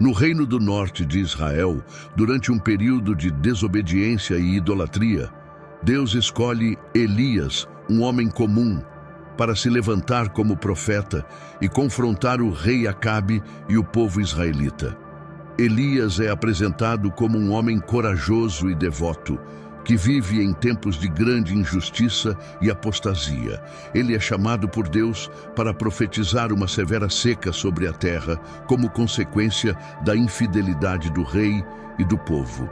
No reino do norte de Israel, durante um período de desobediência e idolatria, Deus escolhe Elias, um homem comum, para se levantar como profeta e confrontar o rei Acabe e o povo israelita. Elias é apresentado como um homem corajoso e devoto, que vive em tempos de grande injustiça e apostasia. Ele é chamado por Deus para profetizar uma severa seca sobre a terra, como consequência da infidelidade do rei e do povo.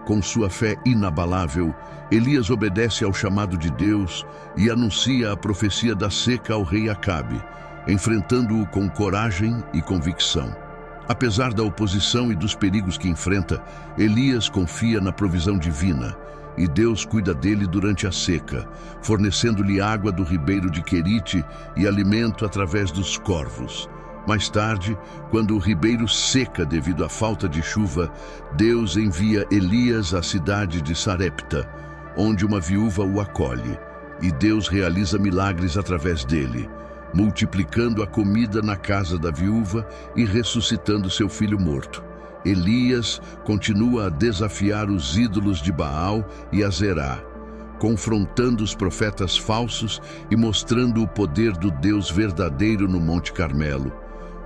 Com sua fé inabalável, Elias obedece ao chamado de Deus e anuncia a profecia da seca ao rei Acabe, enfrentando-o com coragem e convicção. Apesar da oposição e dos perigos que enfrenta, Elias confia na provisão divina, e Deus cuida dele durante a seca, fornecendo-lhe água do ribeiro de Querite e alimento através dos corvos. Mais tarde, quando o ribeiro seca devido à falta de chuva, Deus envia Elias à cidade de Sarepta, onde uma viúva o acolhe, e Deus realiza milagres através dele, multiplicando a comida na casa da viúva e ressuscitando seu filho morto. Elias continua a desafiar os ídolos de Baal e Azerá, confrontando os profetas falsos e mostrando o poder do Deus verdadeiro no Monte Carmelo,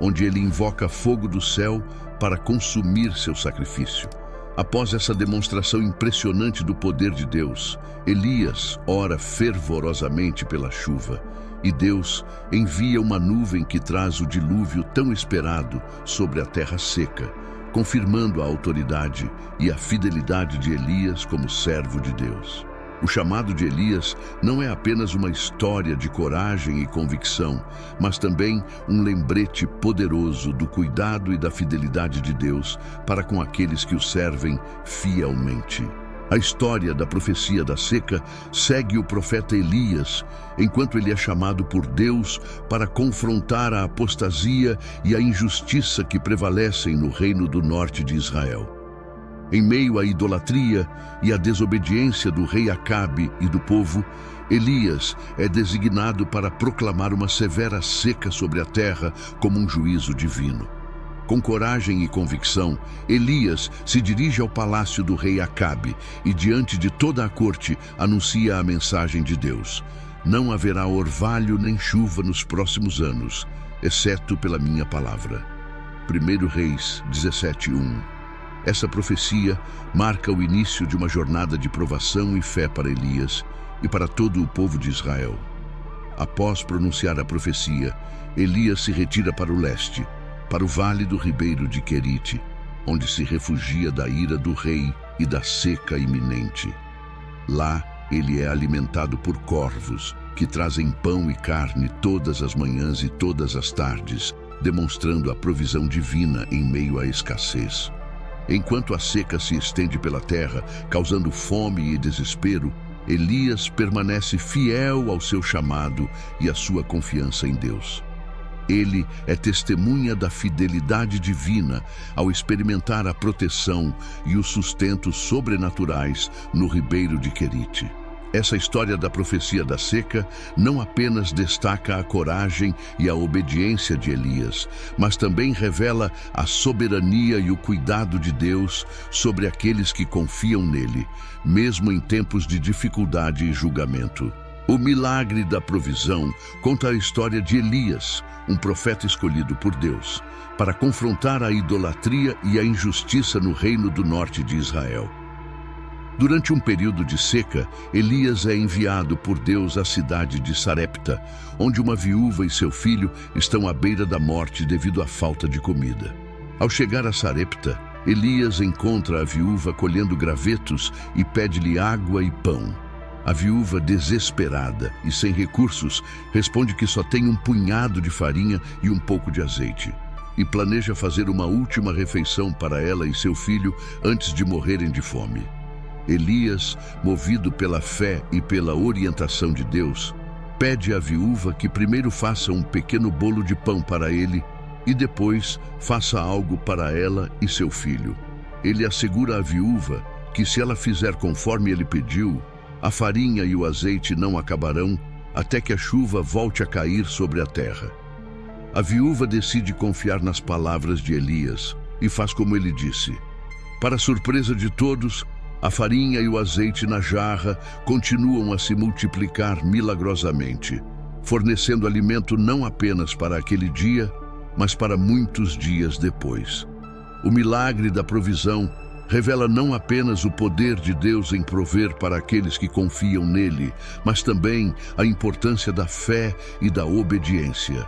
onde ele invoca fogo do céu para consumir seu sacrifício. Após essa demonstração impressionante do poder de Deus, Elias ora fervorosamente pela chuva, e Deus envia uma nuvem que traz o dilúvio tão esperado sobre a terra seca, confirmando a autoridade e a fidelidade de Elias como servo de Deus. O chamado de Elias não é apenas uma história de coragem e convicção, mas também um lembrete poderoso do cuidado e da fidelidade de Deus para com aqueles que o servem fielmente. A história da profecia da seca segue o profeta Elias, enquanto ele é chamado por Deus para confrontar a apostasia e a injustiça que prevalecem no reino do norte de Israel. Em meio à idolatria e à desobediência do rei Acabe e do povo, Elias é designado para proclamar uma severa seca sobre a terra como um juízo divino. Com coragem e convicção, Elias se dirige ao palácio do rei Acabe e, diante de toda a corte, anuncia a mensagem de Deus. Não haverá orvalho nem chuva nos próximos anos, exceto pela minha palavra. 1 Reis 17:1. Essa profecia marca o início de uma jornada de provação e fé para Elias e para todo o povo de Israel. Após pronunciar a profecia, Elias se retira para o leste, para o vale do ribeiro de Querite, onde se refugia da ira do rei e da seca iminente. Lá, ele é alimentado por corvos, que trazem pão e carne todas as manhãs e todas as tardes, demonstrando a provisão divina em meio à escassez. Enquanto a seca se estende pela terra, causando fome e desespero, Elias permanece fiel ao seu chamado e à sua confiança em Deus. Ele é testemunha da fidelidade divina ao experimentar a proteção e o sustento sobrenaturais no ribeiro de Querite. Essa história da profecia da seca não apenas destaca a coragem e a obediência de Elias, mas também revela a soberania e o cuidado de Deus sobre aqueles que confiam nele, mesmo em tempos de dificuldade e julgamento. O milagre da provisão conta a história de Elias, um profeta escolhido por Deus, para confrontar a idolatria e a injustiça no reino do norte de Israel. Durante um período de seca, Elias é enviado por Deus à cidade de Sarepta, onde uma viúva e seu filho estão à beira da morte devido à falta de comida. Ao chegar a Sarepta, Elias encontra a viúva colhendo gravetos e pede-lhe água e pão. A viúva, desesperada e sem recursos, responde que só tem um punhado de farinha e um pouco de azeite, e planeja fazer uma última refeição para ela e seu filho antes de morrerem de fome. Elias, movido pela fé e pela orientação de Deus, pede à viúva que primeiro faça um pequeno bolo de pão para ele e depois faça algo para ela e seu filho. Ele assegura à viúva que, se ela fizer conforme ele pediu, a farinha e o azeite não acabarão até que a chuva volte a cair sobre a terra. A viúva decide confiar nas palavras de Elias, e faz como ele disse. Para surpresa de todos, a farinha e o azeite na jarra continuam a se multiplicar milagrosamente, fornecendo alimento não apenas para aquele dia, mas para muitos dias depois. O milagre da provisão revela não apenas o poder de Deus em prover para aqueles que confiam nele, mas também a importância da fé e da obediência.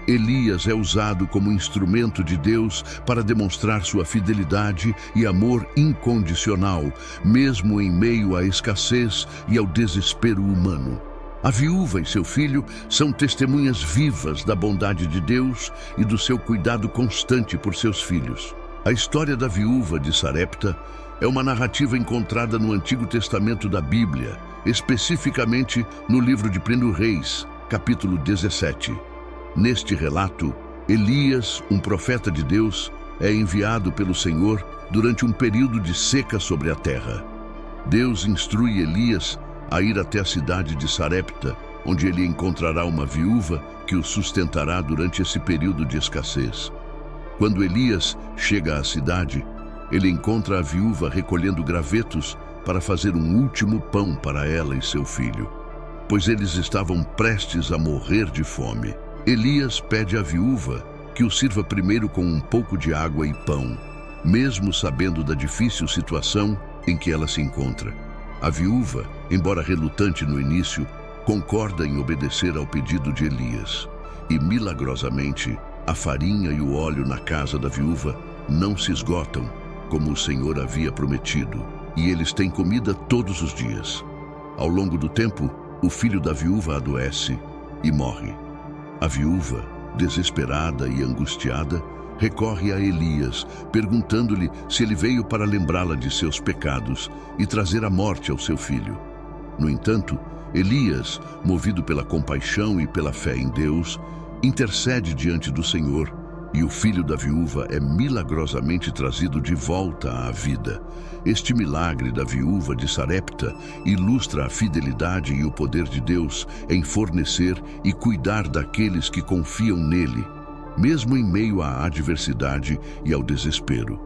Elias é usado como instrumento de Deus para demonstrar sua fidelidade e amor incondicional, mesmo em meio à escassez e ao desespero humano. A viúva e seu filho são testemunhas vivas da bondade de Deus e do seu cuidado constante por seus filhos. A história da viúva de Sarepta é uma narrativa encontrada no Antigo Testamento da Bíblia, especificamente no livro de 1 Reis, capítulo 17. Neste relato, Elias, um profeta de Deus, é enviado pelo Senhor durante um período de seca sobre a terra. Deus instrui Elias a ir até a cidade de Sarepta, onde ele encontrará uma viúva que o sustentará durante esse período de escassez. Quando Elias chega à cidade, ele encontra a viúva recolhendo gravetos para fazer um último pão para ela e seu filho, pois eles estavam prestes a morrer de fome. Elias pede à viúva que o sirva primeiro com um pouco de água e pão, mesmo sabendo da difícil situação em que ela se encontra. A viúva, embora relutante no início, concorda em obedecer ao pedido de Elias. E, milagrosamente, a farinha e o óleo na casa da viúva não se esgotam, como o Senhor havia prometido, e eles têm comida todos os dias. Ao longo do tempo, o filho da viúva adoece e morre. A viúva, desesperada e angustiada, recorre a Elias, perguntando-lhe se ele veio para lembrá-la de seus pecados e trazer a morte ao seu filho. No entanto, Elias, movido pela compaixão e pela fé em Deus, intercede diante do Senhor, e o filho da viúva é milagrosamente trazido de volta à vida. Este milagre da viúva de Sarepta ilustra a fidelidade e o poder de Deus em fornecer e cuidar daqueles que confiam nele, mesmo em meio à adversidade e ao desespero.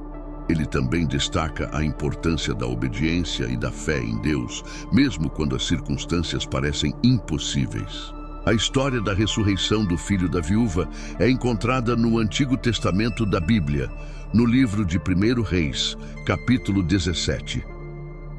Ele também destaca a importância da obediência e da fé em Deus, mesmo quando as circunstâncias parecem impossíveis. A história da ressurreição do filho da viúva é encontrada no Antigo Testamento da Bíblia, no livro de 1 Reis, capítulo 17.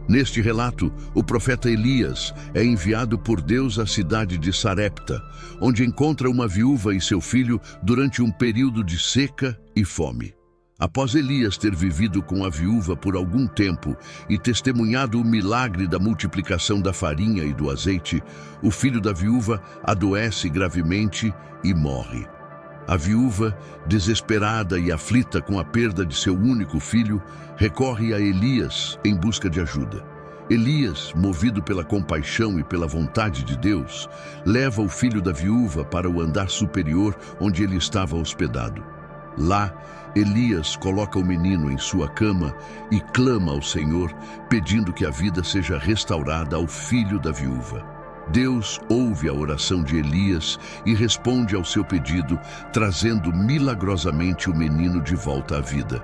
Neste relato, o profeta Elias é enviado por Deus à cidade de Sarepta, onde encontra uma viúva e seu filho durante um período de seca e fome. Após Elias ter vivido com a viúva por algum tempo e testemunhado o milagre da multiplicação da farinha e do azeite, o filho da viúva adoece gravemente e morre. A viúva, desesperada e aflita com a perda de seu único filho, recorre a Elias em busca de ajuda. Elias, movido pela compaixão e pela vontade de Deus, leva o filho da viúva para o andar superior onde ele estava hospedado. Lá, Elias coloca o menino em sua cama e clama ao Senhor, pedindo que a vida seja restaurada ao filho da viúva. Deus ouve a oração de Elias e responde ao seu pedido, trazendo milagrosamente o menino de volta à vida.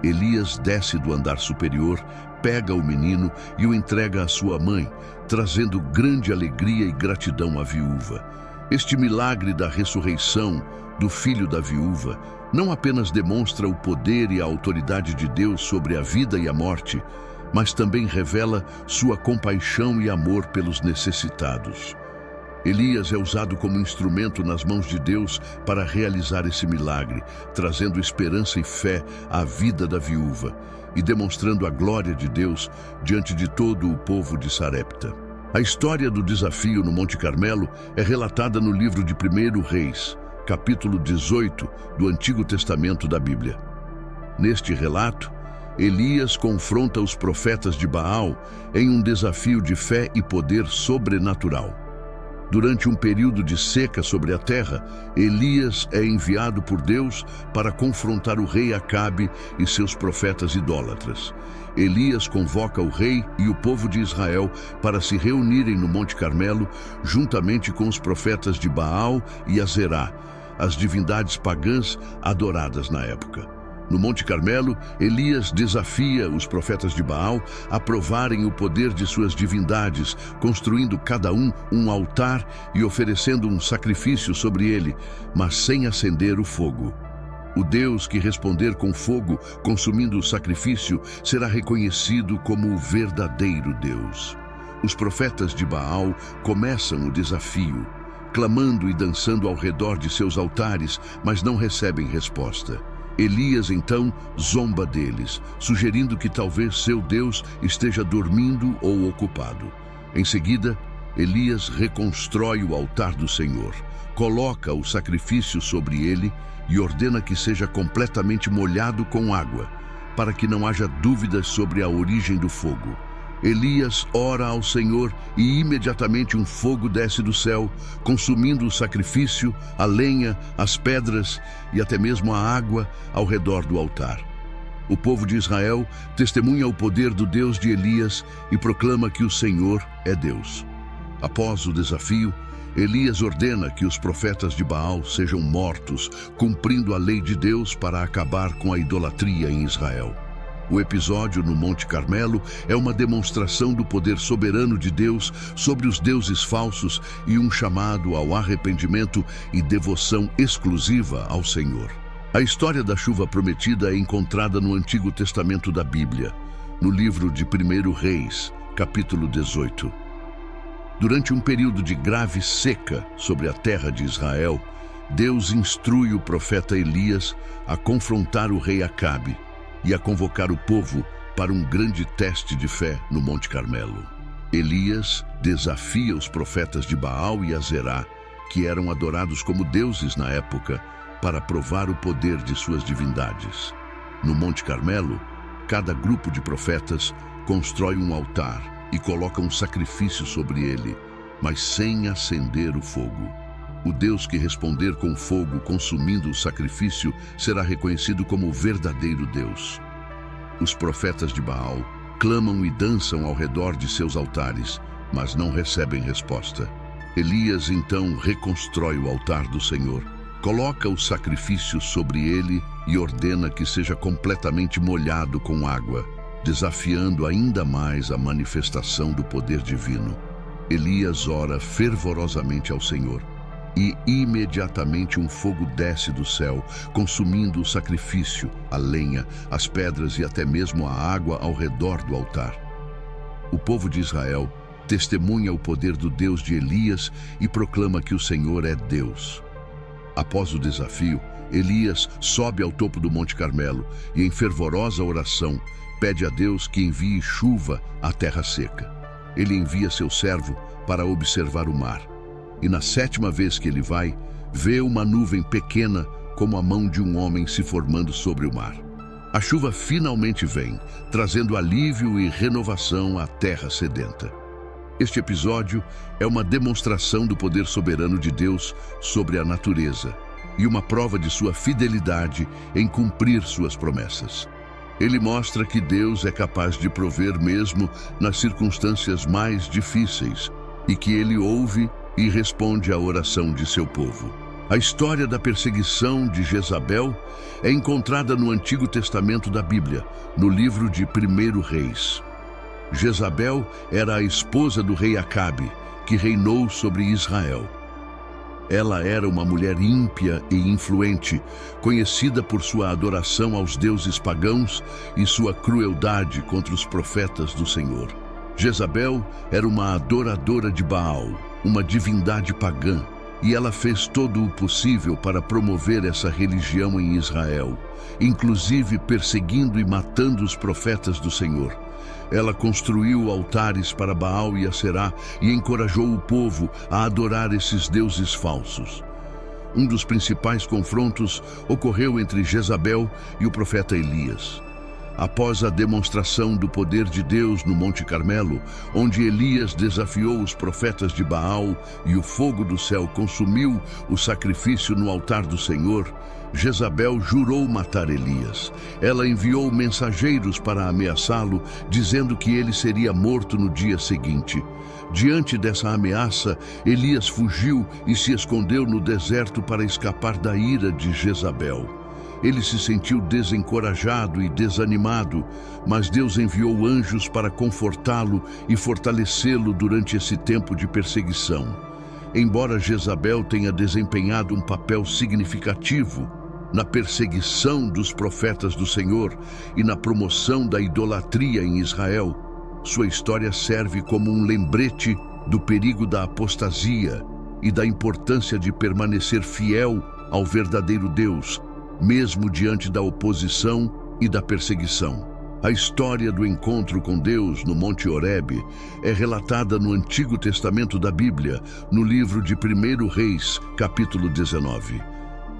Elias desce do andar superior, pega o menino e o entrega à sua mãe, trazendo grande alegria e gratidão à viúva. Este milagre da ressurreição do filho da viúva não apenas demonstra o poder e a autoridade de Deus sobre a vida e a morte, mas também revela sua compaixão e amor pelos necessitados. Elias é usado como instrumento nas mãos de Deus para realizar esse milagre, trazendo esperança e fé à vida da viúva e demonstrando a glória de Deus diante de todo o povo de Sarepta. A história do desafio no Monte Carmelo é relatada no livro de 1 Reis, capítulo 18 do Antigo Testamento da Bíblia. Neste relato, Elias confronta os profetas de Baal em um desafio de fé e poder sobrenatural. Durante um período de seca sobre a terra, Elias é enviado por Deus para confrontar o rei Acabe e seus profetas idólatras. Elias convoca o rei e o povo de Israel para se reunirem no Monte Carmelo, juntamente com os profetas de Baal e Azerá, as divindades pagãs adoradas na época. No Monte Carmelo, Elias desafia os profetas de Baal a provarem o poder de suas divindades, construindo cada um altar e oferecendo um sacrifício sobre ele, mas sem acender o fogo. O Deus que responder com fogo, consumindo o sacrifício, será reconhecido como o verdadeiro Deus. Os profetas de Baal começam o desafio, clamando e dançando ao redor de seus altares, mas não recebem resposta. Elias então zomba deles, sugerindo que talvez seu Deus esteja dormindo ou ocupado. Em seguida, Elias reconstrói o altar do Senhor, coloca o sacrifício sobre ele e ordena que seja completamente molhado com água, para que não haja dúvidas sobre a origem do fogo. Elias ora ao Senhor e imediatamente um fogo desce do céu, consumindo o sacrifício, a lenha, as pedras e até mesmo a água ao redor do altar. O povo de Israel testemunha o poder do Deus de Elias e proclama que o Senhor é Deus. Após o desafio, Elias ordena que os profetas de Baal sejam mortos, cumprindo a lei de Deus para acabar com a idolatria em Israel. O episódio no Monte Carmelo é uma demonstração do poder soberano de Deus sobre os deuses falsos e um chamado ao arrependimento e devoção exclusiva ao Senhor. A história da chuva prometida é encontrada no Antigo Testamento da Bíblia, no livro de 1 Reis, capítulo 18. Durante um período de grave seca sobre a terra de Israel, Deus instrui o profeta Elias a confrontar o rei Acabe e a convocar o povo para um grande teste de fé no Monte Carmelo. Elias desafia os profetas de Baal e Azerá, que eram adorados como deuses na época, para provar o poder de suas divindades. No Monte Carmelo, cada grupo de profetas constrói um altar e coloca um sacrifício sobre ele, mas sem acender o fogo. O Deus que responder com fogo consumindo o sacrifício será reconhecido como o verdadeiro Deus. Os profetas de Baal clamam e dançam ao redor de seus altares, mas não recebem resposta. Elias então reconstrói o altar do Senhor, coloca o sacrifício sobre ele e ordena que seja completamente molhado com água, desafiando ainda mais a manifestação do poder divino. Elias ora fervorosamente ao Senhor, e imediatamente um fogo desce do céu, consumindo o sacrifício, a lenha, as pedras e até mesmo a água ao redor do altar. O povo de Israel testemunha o poder do Deus de Elias e proclama que o Senhor é Deus. Após o desafio, Elias sobe ao topo do Monte Carmelo e, em fervorosa oração, pede a Deus que envie chuva à terra seca. Ele envia seu servo para observar o mar. E na 7ª vez que ele vai, vê uma nuvem pequena como a mão de um homem se formando sobre o mar. A chuva finalmente vem, trazendo alívio e renovação à terra sedenta. Este episódio é uma demonstração do poder soberano de Deus sobre a natureza e uma prova de sua fidelidade em cumprir suas promessas. Ele mostra que Deus é capaz de prover mesmo nas circunstâncias mais difíceis e que ele ouve e responde à oração de seu povo. A história da perseguição de Jezabel é encontrada no Antigo Testamento da Bíblia, no livro de 1 Reis. Jezabel era a esposa do rei Acabe, que reinou sobre Israel. Ela era uma mulher ímpia e influente, conhecida por sua adoração aos deuses pagãos e sua crueldade contra os profetas do Senhor. Jezabel era uma adoradora de Baal, uma divindade pagã, e ela fez todo o possível para promover essa religião em Israel, inclusive perseguindo e matando os profetas do Senhor. Ela construiu altares para Baal e Aserá e encorajou o povo a adorar esses deuses falsos. Um dos principais confrontos ocorreu entre Jezabel e o profeta Elias. Após a demonstração do poder de Deus no Monte Carmelo, onde Elias desafiou os profetas de Baal e o fogo do céu consumiu o sacrifício no altar do Senhor, Jezabel jurou matar Elias. Ela enviou mensageiros para ameaçá-lo, dizendo que ele seria morto no dia seguinte. Diante dessa ameaça, Elias fugiu e se escondeu no deserto para escapar da ira de Jezabel. Ele se sentiu desencorajado e desanimado, mas Deus enviou anjos para confortá-lo e fortalecê-lo durante esse tempo de perseguição. Embora Jezabel tenha desempenhado um papel significativo na perseguição dos profetas do Senhor e na promoção da idolatria em Israel, sua história serve como um lembrete do perigo da apostasia e da importância de permanecer fiel ao verdadeiro Deus, mesmo diante da oposição e da perseguição. A história do encontro com Deus no Monte Horebe é relatada no Antigo Testamento da Bíblia, no livro de 1 Reis, capítulo 19.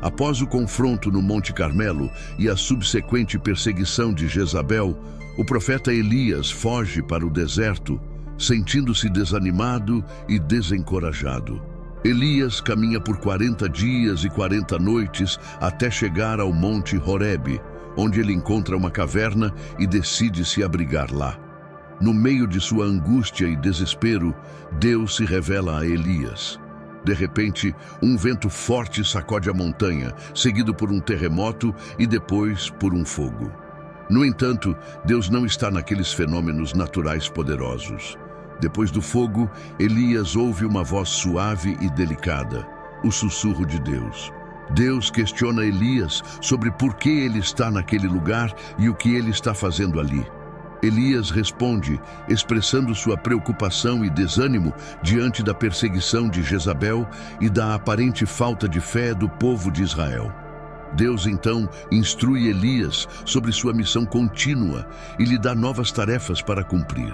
Após o confronto no Monte Carmelo e a subsequente perseguição de Jezabel, o profeta Elias foge para o deserto, sentindo-se desanimado e desencorajado. Elias caminha por 40 dias e 40 noites até chegar ao Monte Horebe, onde ele encontra uma caverna e decide se abrigar lá. No meio de sua angústia e desespero, Deus se revela a Elias. De repente, um vento forte sacode a montanha, seguido por um terremoto e depois por um fogo. No entanto, Deus não está naqueles fenômenos naturais poderosos. Depois do fogo, Elias ouve uma voz suave e delicada, o sussurro de Deus. Deus questiona Elias sobre por que ele está naquele lugar e o que ele está fazendo ali. Elias responde, expressando sua preocupação e desânimo diante da perseguição de Jezabel e da aparente falta de fé do povo de Israel. Deus então instrui Elias sobre sua missão contínua e lhe dá novas tarefas para cumprir.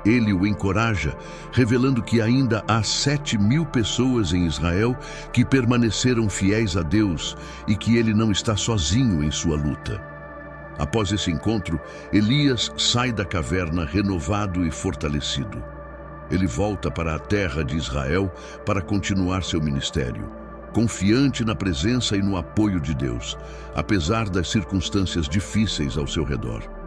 Ele o encoraja, revelando que ainda há 7.000 pessoas em Israel que permaneceram fiéis a Deus e que ele não está sozinho em sua luta. Após esse encontro, Elias sai da caverna renovado e fortalecido. Ele volta para a terra de Israel para continuar seu ministério, confiante na presença e no apoio de Deus, apesar das circunstâncias difíceis ao seu redor.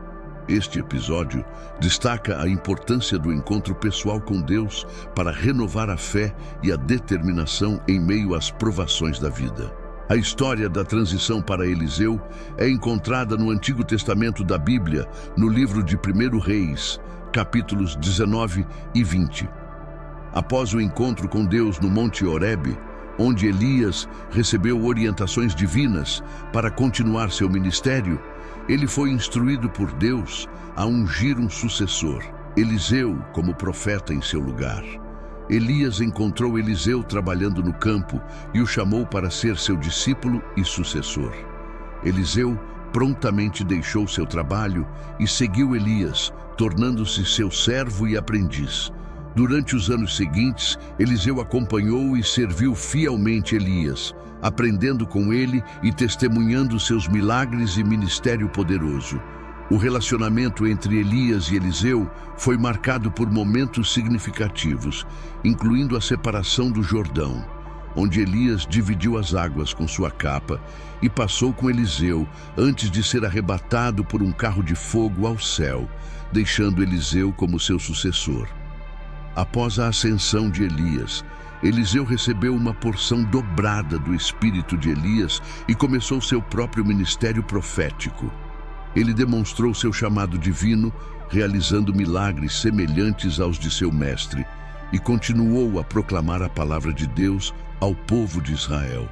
Este episódio destaca a importância do encontro pessoal com Deus para renovar a fé e a determinação em meio às provações da vida. A história da transição para Eliseu é encontrada no Antigo Testamento da Bíblia, no livro de 1 Reis, capítulos 19 e 20. Após o encontro com Deus no Monte Horebe, onde Elias recebeu orientações divinas para continuar seu ministério, ele foi instruído por Deus a ungir um sucessor, Eliseu, como profeta em seu lugar. Elias encontrou Eliseu trabalhando no campo e o chamou para ser seu discípulo e sucessor. Eliseu prontamente deixou seu trabalho e seguiu Elias, tornando-se seu servo e aprendiz. Durante os anos seguintes, Eliseu acompanhou e serviu fielmente Elias, aprendendo com ele e testemunhando seus milagres e ministério poderoso. O relacionamento entre Elias e Eliseu foi marcado por momentos significativos, incluindo a separação do Jordão, onde Elias dividiu as águas com sua capa e passou com Eliseu antes de ser arrebatado por um carro de fogo ao céu, deixando Eliseu como seu sucessor. Após a ascensão de Elias, Eliseu recebeu uma porção dobrada do espírito de Elias e começou seu próprio ministério profético. Ele demonstrou seu chamado divino, realizando milagres semelhantes aos de seu mestre, e continuou a proclamar a palavra de Deus ao povo de Israel.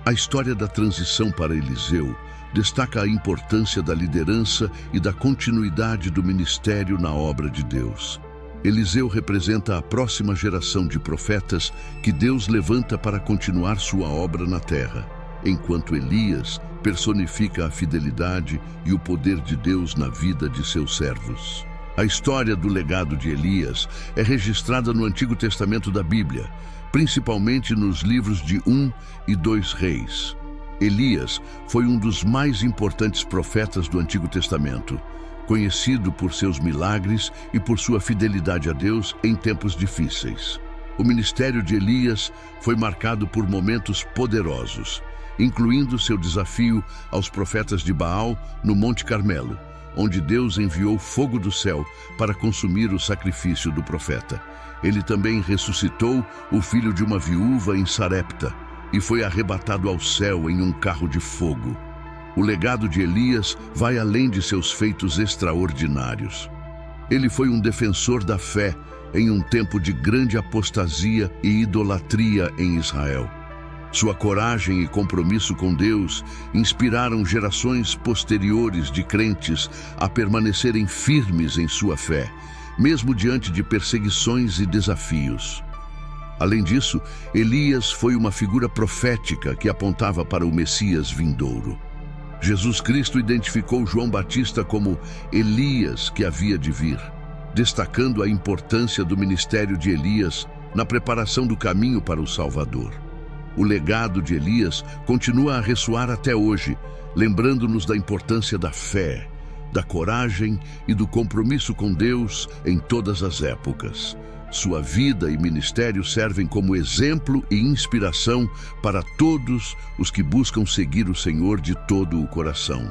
A história da transição para Eliseu destaca a importância da liderança e da continuidade do ministério na obra de Deus. Eliseu representa a próxima geração de profetas que Deus levanta para continuar sua obra na terra, enquanto Elias personifica a fidelidade e o poder de Deus na vida de seus servos. A história do legado de Elias é registrada no Antigo Testamento da Bíblia, principalmente nos livros de 1 e 2 Reis. Elias foi um dos mais importantes profetas do Antigo Testamento, conhecido por seus milagres e por sua fidelidade a Deus em tempos difíceis. O ministério de Elias foi marcado por momentos poderosos, incluindo seu desafio aos profetas de Baal no Monte Carmelo, onde Deus enviou fogo do céu para consumir o sacrifício do profeta. Ele também ressuscitou o filho de uma viúva em Sarepta e foi arrebatado ao céu em um carro de fogo. O legado de Elias vai além de seus feitos extraordinários. Ele foi um defensor da fé em um tempo de grande apostasia e idolatria em Israel. Sua coragem e compromisso com Deus inspiraram gerações posteriores de crentes a permanecerem firmes em sua fé, mesmo diante de perseguições e desafios. Além disso, Elias foi uma figura profética que apontava para o Messias vindouro. Jesus Cristo identificou João Batista como Elias que havia de vir, destacando a importância do ministério de Elias na preparação do caminho para o Salvador. O legado de Elias continua a ressoar até hoje, lembrando-nos da importância da fé, da coragem e do compromisso com Deus em todas as épocas. Sua vida e ministério servem como exemplo e inspiração para todos os que buscam seguir o Senhor de todo o coração.